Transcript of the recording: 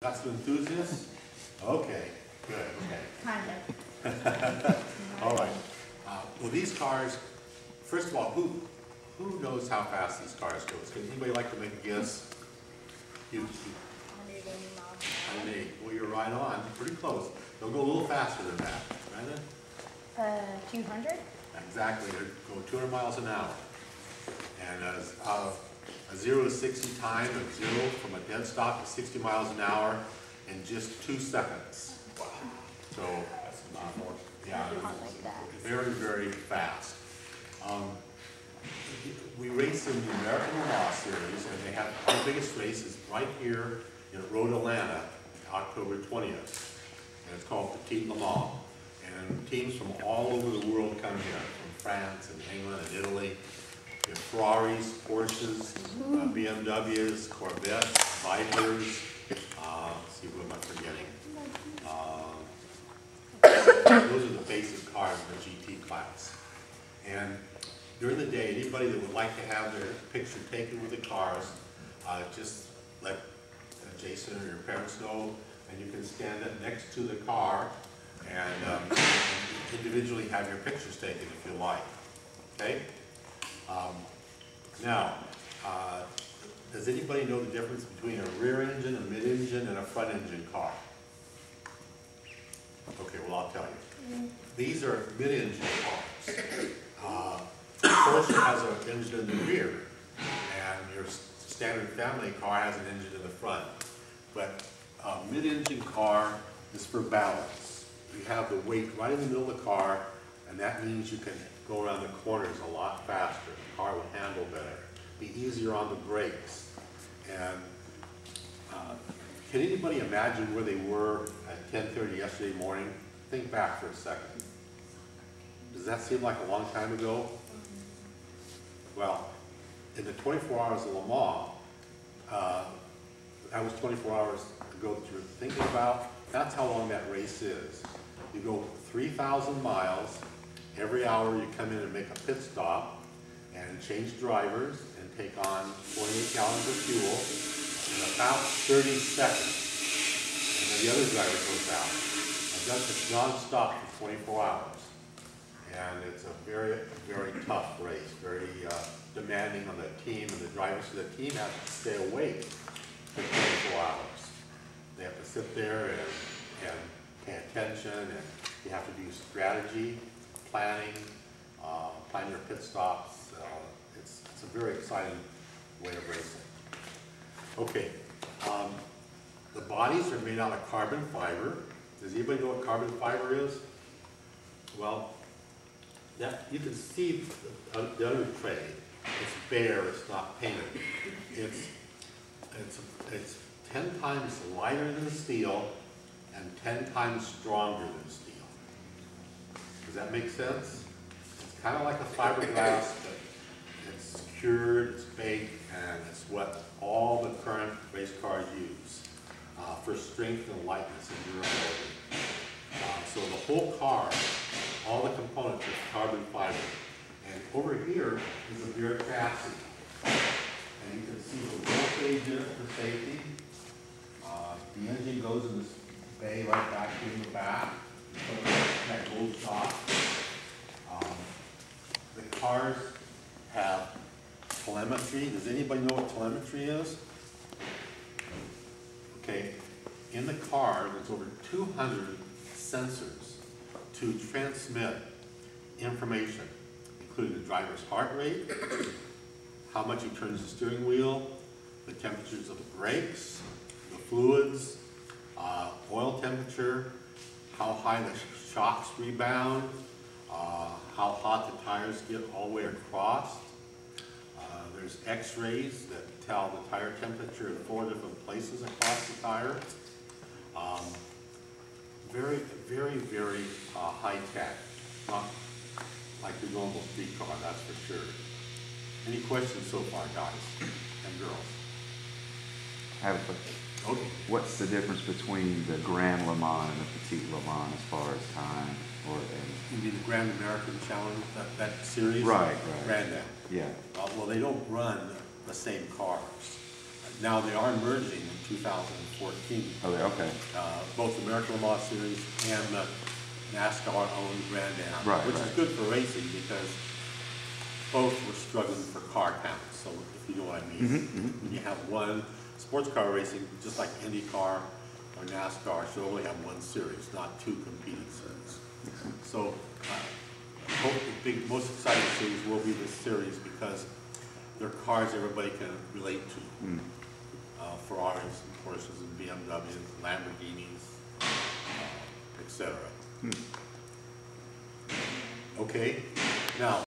Got some enthusiasts? Okay, good, okay. Kind of. All right. Well, these cars, first of all, who knows how fast these cars go? Does anybody like to make a guess? You, 180 miles an 108. Well, you're right on. Pretty close. They'll go a little faster than that. Brandon? hour. 200? Exactly. They'll go 200 miles an hour. And a 0 to 60 time of 0 from a dead stop to 60 miles an hour in just 2 seconds. Wow. So, yeah, Not like that. very, very fast. We race in the American Law Series, and they have our biggest race is right here in Road Atlanta, October 20th. And it's called Petit Le Mans. And teams from all over the world come here, from France and England and Italy. We have Ferraris, Porsches, BMWs, Corvettes, Vipers. Let's see, what am I forgetting? Those are the basic cars in the GT class. And during the day, anybody that would like to have their picture taken with the cars, just let Jason or your parents know, and you can stand up next to the car and individually have your pictures taken if you like. Okay? Now, does anybody know the difference between a rear engine, a mid-engine, and a front engine car? Okay, well, I'll tell you. These are mid-engine cars. Porsche has an engine in the rear, and your standard family car has an engine in the front. But a mid-engine car is for balance. You have the weight right in the middle of the car, and that means you can go around the corners a lot faster. The car will handle better, be easier on the brakes. And can anybody imagine where they were at 10:30 yesterday morning? Think back for a second. Does that seem like a long time ago? Well, in the 24 hours of Le Mans, that was 24 hours ago that you were thinking about. That's how long that race is. You go 3,000 miles. Every hour you come in and make a pit stop and change drivers and take on 28 gallons of fuel in about 30 seconds. And then the other driver goes out. And that's non-stop for 24 hours. And it's a very, very tough race, very demanding on the team and the drivers. So the team has to stay awake for 24 hours. They have to sit there and pay attention, and you have to do strategy, planning, plan your pit stops. It's a very exciting way of racing. Okay, the bodies are made out of carbon fiber. Does anybody know what carbon fiber is? Well, you can see the under tray. It's bare, it's not painted. It's 10 times lighter than steel and 10 times stronger than steel. Does that make sense? It's kind of like a fiberglass, but it's cured, it's baked, and it's what all the current race cars use for strength and lightness and durability. So the whole car, all the components are carbon fiber. And over here is a bare chassis. And you can see the roll cage in it for safety. The engine goes in this bay right back in the back. That gold top. The cars have telemetry. Does anybody know what telemetry is? Okay, in the car there's over 200 sensors to transmit information, including the driver's heart rate, how much he turns the steering wheel, the temperatures of the brakes, the fluids, oil temperature, how high the shocks rebound, how hot the tires get all the way across. There's x-rays that tell the tire temperature in 4 different places across the tire. Very, very, very high tech. Not like your normal street car, that's for sure. Any questions so far, guys and girls? I have a question. Okay. What's the difference between the Grand Le Mans and the Petit Le Mans as far as time or? You mean the Grand American Challenge, that series? Right, right. Grand Am. Yeah. Well, they don't run the same cars. Now, they are merging in 2014. Oh, yeah, okay. Both the American Le Mans Series and the NASCAR-owned Grand Am, Right, which right. is good for racing because both were struggling for car counts. So if you know what I mean, when you have one sports car racing, just like IndyCar or NASCAR, should only have one series, not two competing series. So I hope the most exciting series will be this series because they're cars everybody can relate to. Ferraris, and Porsches, and BMWs, Lamborghinis, etc. Okay, now